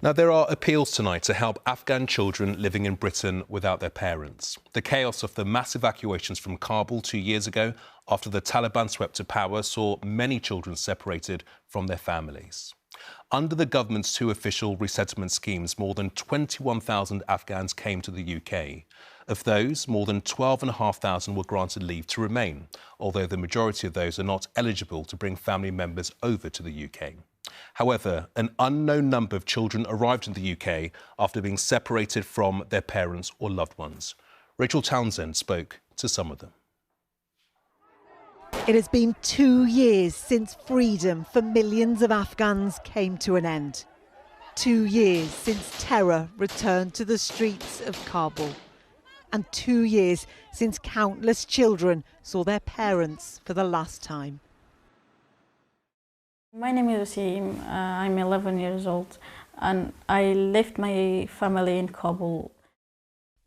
Now, there are appeals tonight to help Afghan children living in Britain without their parents. The chaos of the mass evacuations from Kabul 2 years ago, after the Taliban swept to power, saw many children separated from their families. Under the government's two official resettlement schemes, more than 21,000 Afghans came to the UK. Of those, more than 12,500 were granted leave to remain, although the majority of those are not eligible to bring family members over to the UK. However, an unknown number of children arrived in the UK after being separated from their parents or loved ones. Rachel Townsend spoke to some of them. It has been 2 years since freedom for millions of Afghans came to an end. 2 years since terror returned to the streets of Kabul. And 2 years since countless children saw their parents for the last time. My name is Wasim. I'm 11 years old and I left my family in Kabul.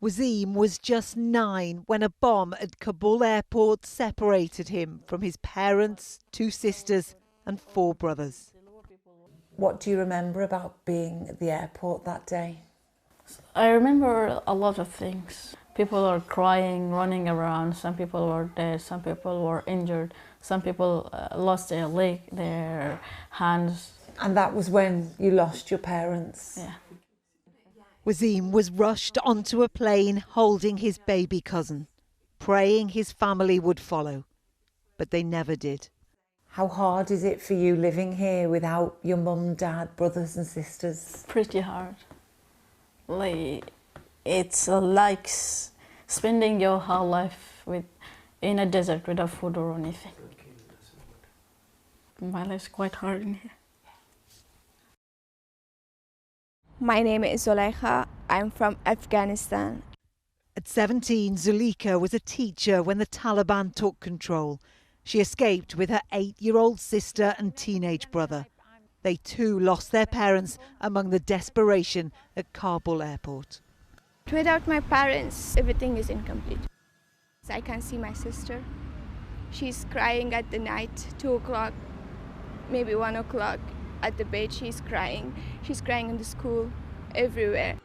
Wasim was just 9 when a bomb at Kabul airport separated him from his parents, 2 sisters and 4 brothers. What do you remember about being at the airport that day? I remember a lot of things. People are crying, running around. Some people were dead, some people were injured, some people lost their leg, their hands. And that was when you lost your parents? Yeah. Wasim was rushed onto a plane holding his baby cousin, praying his family would follow, but they never did. How hard is it for you living here without your mum, dad, brothers and sisters? Pretty hard. It's like spending your whole life in a desert without food or anything. My life's quite hard in here. My name is Zulaikha. I'm from Afghanistan. At 17, Zulika was a teacher when the Taliban took control. She escaped with her 8-year-old sister and teenage brother. They too lost their parents among the desperation at Kabul airport. Without my parents, everything is incomplete. I can see my sister. She's crying at the night, 2 o'clock, maybe 1 o'clock. At the bed, she's crying. She's crying in the school, everywhere.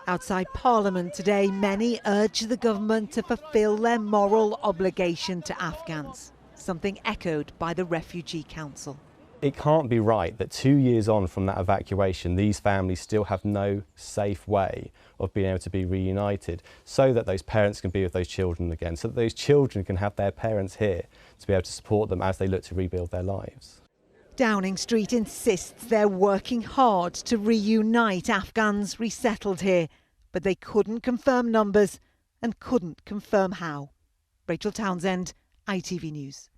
Outside Parliament today, many urge the government to fulfil their moral obligation to Afghans, something echoed by the Refugee Council. It can't be right that 2 years on from that evacuation, these families still have no safe way of being able to be reunited so that those parents can be with those children again, so that those children can have their parents here to be able to support them as they look to rebuild their lives. Downing Street insists they're working hard to reunite Afghans resettled here, but they couldn't confirm numbers and couldn't confirm how. Rachel Townsend, ITV News.